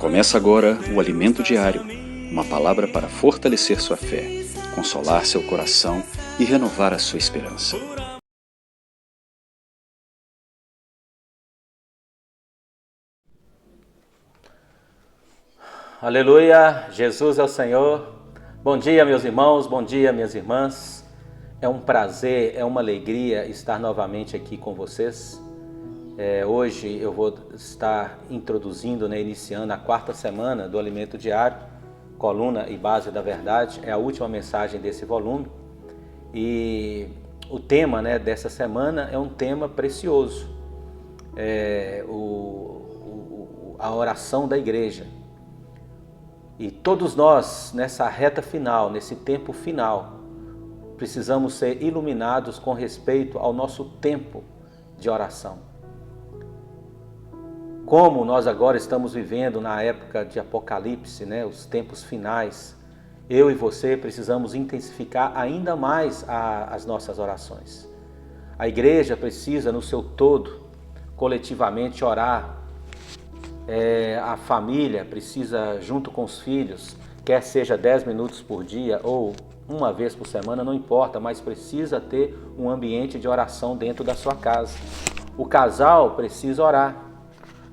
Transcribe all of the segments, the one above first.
Começa agora o Alimento Diário, uma palavra para fortalecer sua fé, consolar seu coração e renovar a sua esperança. Aleluia, Jesus é o Senhor. Bom dia, meus irmãos, bom dia, minhas irmãs. É um prazer, é uma alegria estar novamente aqui com vocês. Hoje eu vou estar introduzindo, iniciando a quarta semana do Alimento Diário, Coluna e Base da Verdade. É a última mensagem desse volume. E o tema dessa semana é um tema precioso. A oração da igreja. E todos nós, nessa reta final, nesse tempo final, precisamos ser iluminados com respeito ao nosso tempo de oração. Como nós agora estamos vivendo na época de Apocalipse, os tempos finais, eu e você precisamos intensificar ainda mais as nossas orações. A igreja precisa, no seu todo, coletivamente orar. A família precisa, junto com os filhos, quer seja 10 minutos por dia ou uma vez por semana, não importa, mas precisa ter um ambiente de oração dentro da sua casa. O casal precisa orar,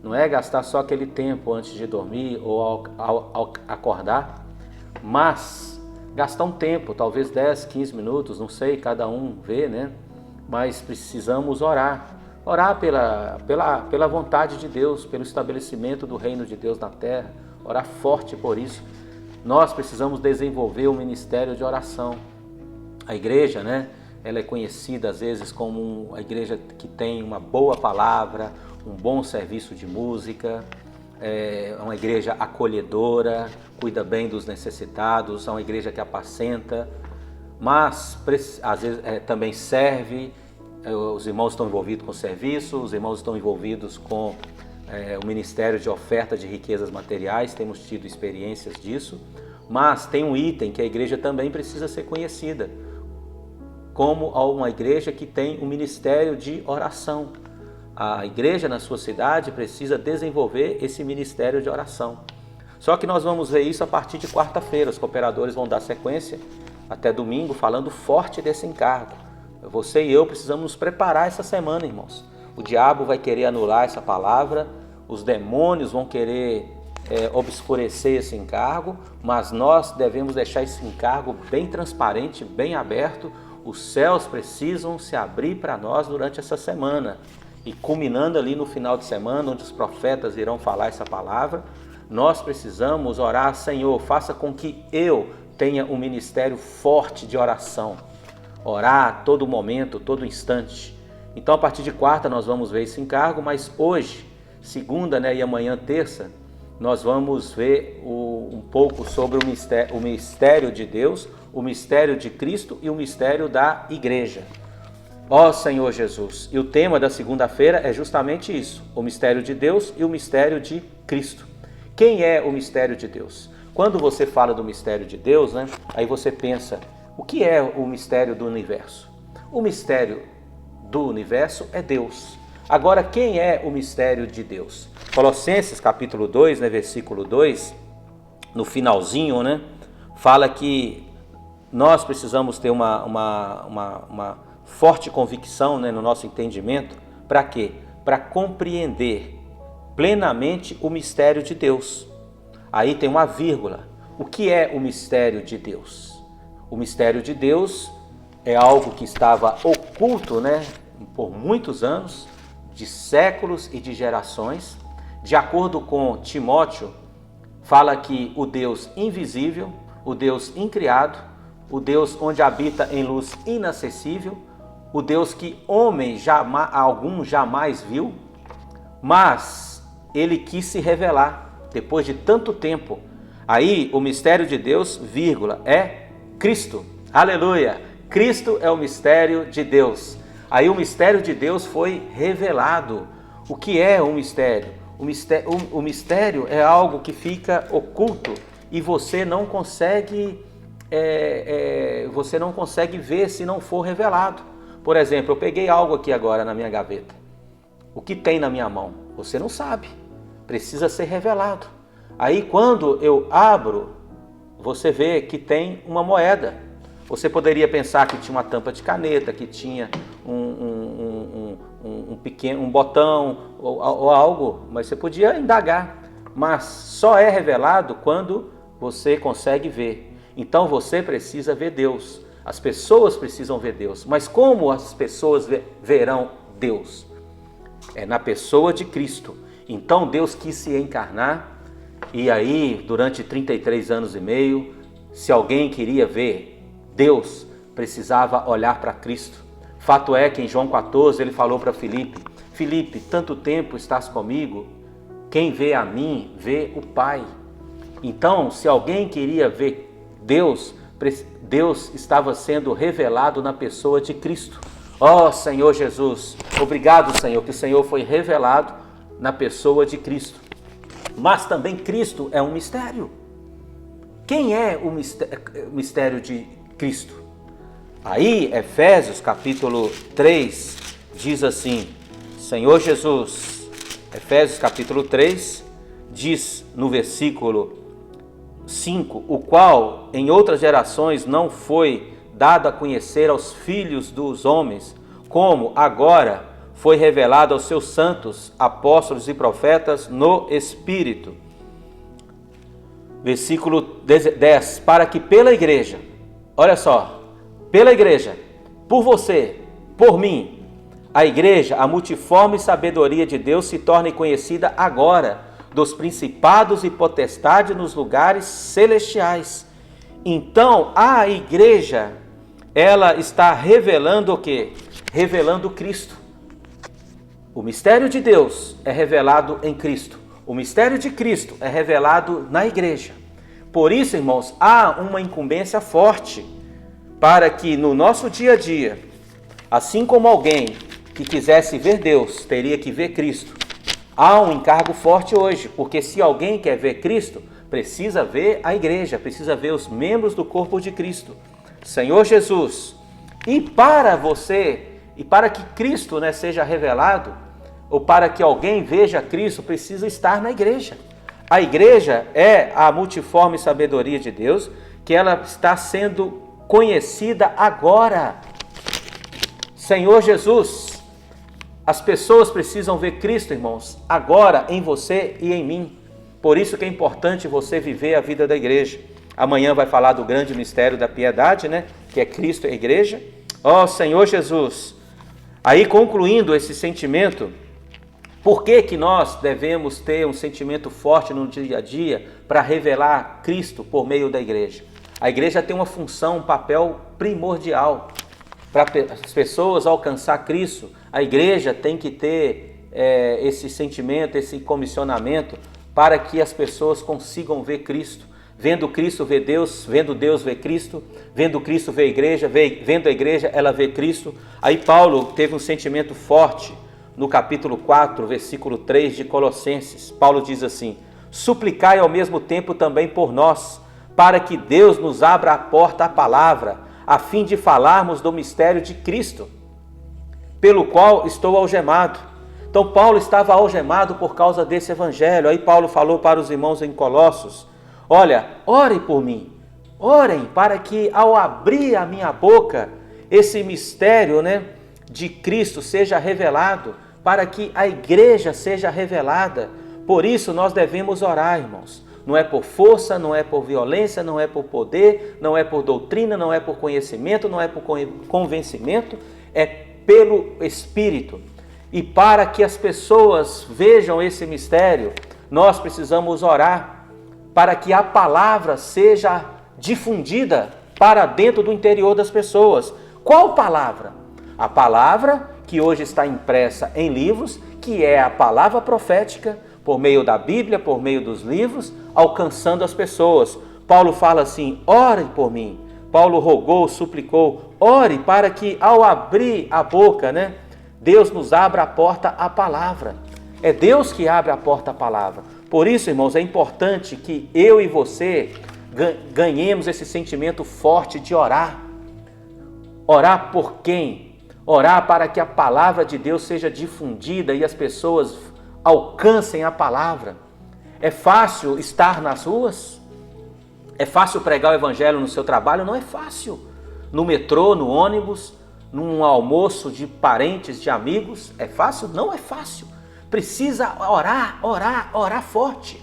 não é gastar só aquele tempo antes de dormir ou ao acordar, mas gastar um tempo, talvez 10, 15 minutos, não sei, cada um vê, mas precisamos orar. Orar pela vontade de Deus, pelo estabelecimento do reino de Deus na terra. Orar forte por isso. Nós precisamos desenvolver um ministério de oração. A igreja, ela é conhecida às vezes como a igreja que tem uma boa palavra, um bom serviço de música, é uma igreja acolhedora, cuida bem dos necessitados, é uma igreja que apacenta, mas às vezes também serve. Os irmãos estão envolvidos com o serviço, os irmãos estão envolvidos com o Ministério de Oferta de Riquezas Materiais, temos tido experiências disso, mas tem um item que a igreja também precisa ser conhecida, como uma igreja que tem um ministério de oração. A igreja na sua cidade precisa desenvolver esse ministério de oração. Só que nós vamos ver isso a partir de quarta-feira, os cooperadores vão dar sequência até domingo falando forte desse encargo. Você e eu precisamos nos preparar essa semana, irmãos. O diabo vai querer anular essa palavra, os demônios vão querer obscurecer esse encargo, mas nós devemos deixar esse encargo bem transparente, bem aberto. Os céus precisam se abrir para nós durante essa semana. E culminando ali no final de semana, onde os profetas irão falar essa palavra, nós precisamos orar: Senhor, faça com que eu tenha um ministério forte de oração. Orar a todo momento, todo instante. Então, a partir de quarta nós vamos ver esse encargo, mas hoje, segunda e amanhã, terça, nós vamos ver um pouco sobre o mistério de Deus, o mistério de Cristo e o mistério da igreja. Ó Senhor Jesus! E o tema da segunda-feira é justamente isso, o mistério de Deus e o mistério de Cristo. Quem é o mistério de Deus? Quando você fala do mistério de Deus, aí você pensa: o que é o mistério do universo? O mistério do universo é Deus. Agora, quem é o mistério de Deus? Colossenses capítulo 2, versículo 2, no finalzinho, fala que nós precisamos ter uma forte convicção no nosso entendimento. Para quê? Para compreender plenamente o mistério de Deus. Aí tem uma vírgula. O que é o mistério de Deus? O mistério de Deus é algo que estava oculto, por muitos anos, de séculos e de gerações. De acordo com Timóteo, fala que o Deus invisível, o Deus incriado, o Deus onde habita em luz inacessível, o Deus que algum jamais viu, mas ele quis se revelar depois de tanto tempo. Aí o mistério de Deus, é Cristo. Aleluia! Cristo é o mistério de Deus. Aí o mistério de Deus foi revelado. O que é um mistério? O mistério é algo que fica oculto e você não consegue ver se não for revelado. Por exemplo, eu peguei algo aqui agora na minha gaveta. O que tem na minha mão? Você não sabe. precisa ser revelado. Aí quando eu abro, você vê que tem uma moeda. Você poderia pensar que tinha uma tampa de caneta, que tinha um botão ou algo, mas você podia indagar. Mas só é revelado quando você consegue ver. Então você precisa ver Deus. As pessoas precisam ver Deus. Mas como as pessoas verão Deus? É na pessoa de Cristo. Então Deus quis se encarnar. E aí, durante 33 anos e meio, se alguém queria ver Deus, precisava olhar para Cristo. Fato é que em João 14 ele falou para Filipe: Filipe, tanto tempo estás comigo, quem vê a mim, vê o Pai. Então, se alguém queria ver Deus, Deus estava sendo revelado na pessoa de Cristo. Ó Senhor Jesus, obrigado Senhor, que o Senhor foi revelado na pessoa de Cristo. Mas também Cristo é um mistério. Quem é o mistério de Cristo? Aí, Efésios capítulo 3 diz assim, Senhor Jesus, Efésios capítulo 3 diz no versículo 5, o qual em outras gerações não foi dado a conhecer aos filhos dos homens, como agora foi revelado aos seus santos, apóstolos e profetas no Espírito. Versículo 10, para que pela igreja, olha só, pela igreja, por você, por mim, a igreja, a multiforme sabedoria de Deus se torne conhecida agora dos principados e potestades nos lugares celestiais. Então, a igreja, ela está revelando o quê? Revelando Cristo. O mistério de Deus é revelado em Cristo. O mistério de Cristo é revelado na igreja. Por isso, irmãos, há uma incumbência forte para que no nosso dia a dia, assim como alguém que quisesse ver Deus, teria que ver Cristo. Há um encargo forte hoje, porque se alguém quer ver Cristo, precisa ver a igreja, precisa ver os membros do corpo de Cristo. Senhor Jesus, e para você, e para que Cristo, seja revelado, ou para que alguém veja Cristo, precisa estar na igreja. A igreja é a multiforme sabedoria de Deus, que ela está sendo conhecida agora. Senhor Jesus, as pessoas precisam ver Cristo, irmãos, agora em você e em mim. Por isso que é importante você viver a vida da igreja. Amanhã vai falar do grande mistério da piedade, que é Cristo e a igreja. Ó Senhor Jesus, aí concluindo esse sentimento, por que nós devemos ter um sentimento forte no dia a dia para revelar Cristo por meio da igreja? A igreja tem uma função, um papel primordial. Para as pessoas alcançar Cristo, a igreja tem que ter esse sentimento, esse comissionamento, para que as pessoas consigam ver Cristo. Vendo Cristo, vê Deus, vendo Deus, vê Cristo, vendo Cristo, vê a igreja, vendo a igreja, ela vê Cristo. Aí Paulo teve um sentimento forte no capítulo 4, versículo 3 de Colossenses. Paulo diz assim: suplicai ao mesmo tempo também por nós, para que Deus nos abra a porta à palavra, a fim de falarmos do mistério de Cristo, pelo qual estou algemado. Então Paulo estava algemado por causa desse evangelho. Aí Paulo falou para os irmãos em Colossos: olha, orem por mim, orem para que ao abrir a minha boca, esse mistério de Cristo seja revelado, para que a igreja seja revelada. Por isso nós devemos orar, irmãos. Não é por força, não é por violência, não é por poder, não é por doutrina, não é por conhecimento, não é por convencimento, é pelo Espírito. E para que as pessoas vejam esse mistério, nós precisamos orar para que a palavra seja difundida para dentro do interior das pessoas. Qual palavra? A palavra que hoje está impressa em livros, que é a palavra profética, por meio da Bíblia, por meio dos livros, alcançando as pessoas. Paulo fala assim: orem por mim. Paulo rogou, suplicou, ore para que ao abrir a boca, Deus nos abra a porta à palavra. É Deus que abre a porta à palavra. Por isso, irmãos, é importante que eu e você ganhemos esse sentimento forte de orar. Orar por quem? Orar para que a palavra de Deus seja difundida e as pessoas, alcancem a palavra. É fácil estar nas ruas? É fácil pregar o evangelho no seu trabalho? Não é fácil. No metrô, no ônibus, num almoço de parentes, de amigos, é fácil? Não é fácil. Precisa orar, orar, orar forte.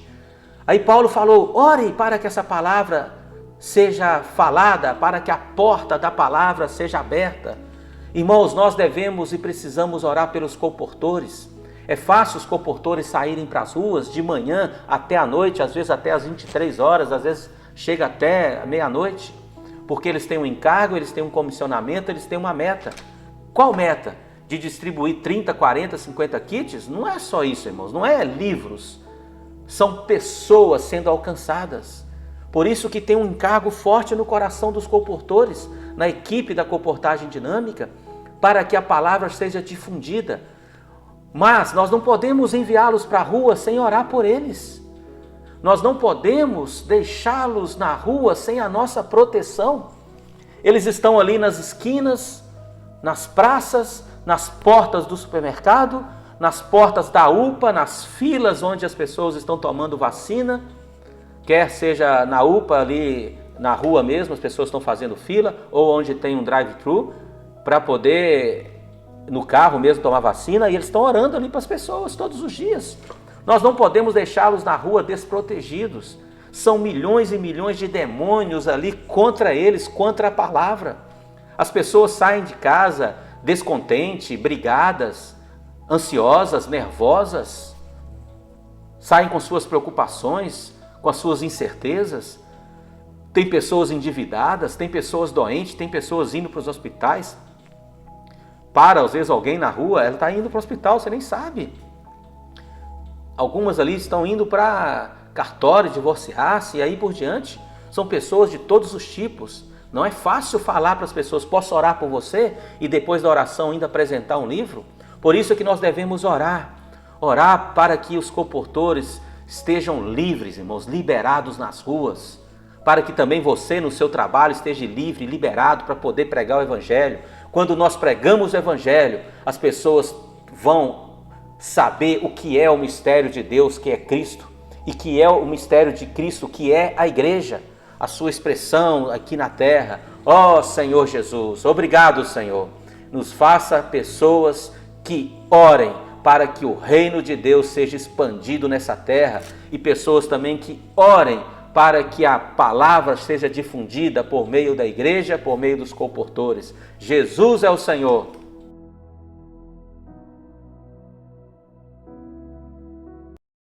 Aí Paulo falou, ore para que essa palavra seja falada, para que a porta da palavra seja aberta. Irmãos, nós devemos e precisamos orar pelos colportores. É fácil os colportores saírem para as ruas de manhã até a noite, às vezes até às 23 horas, às vezes chega até meia-noite, porque eles têm um encargo, eles têm um comissionamento, eles têm uma meta. Qual meta? De distribuir 30, 40, 50 kits? Não é só isso, irmãos, não é livros. São pessoas sendo alcançadas. Por isso que tem um encargo forte no coração dos colportores, na equipe da Colportagem Dinâmica, para que a palavra seja difundida. Mas nós não podemos enviá-los para a rua sem orar por eles. Nós não podemos deixá-los na rua sem a nossa proteção. Eles estão ali nas esquinas, nas praças, nas portas do supermercado, nas portas da UPA, nas filas onde as pessoas estão tomando vacina, quer seja na UPA ali na rua mesmo, as pessoas estão fazendo fila, ou onde tem um drive-thru para poder, no carro mesmo, tomar vacina, e eles estão orando ali para as pessoas todos os dias. Nós não podemos deixá-los na rua desprotegidos. São milhões e milhões de demônios ali contra eles, contra a palavra. As pessoas saem de casa descontentes, brigadas, ansiosas, nervosas, saem com suas preocupações, com as suas incertezas. Tem pessoas endividadas, tem pessoas doentes, tem pessoas indo para os hospitais. Às vezes alguém na rua, ela está indo para o hospital, você nem sabe. Algumas ali estão indo para cartório, divorciar-se e aí por diante. São pessoas de todos os tipos. Não é fácil falar para as pessoas, posso orar por você? E depois da oração ainda apresentar um livro? Por isso é que nós devemos orar. Orar para que os colportores estejam livres, irmãos, liberados nas ruas. Para que também você no seu trabalho esteja livre, liberado para poder pregar o evangelho. Quando nós pregamos o evangelho, as pessoas vão saber o que é o mistério de Deus, que é Cristo, e que é o mistério de Cristo, que é a igreja, a sua expressão aqui na terra. Ó Senhor Jesus, obrigado, Senhor. Nos faça pessoas que orem para que o reino de Deus seja expandido nessa terra, e pessoas também que orem para que a palavra seja difundida por meio da igreja, por meio dos colportores. Jesus é o Senhor.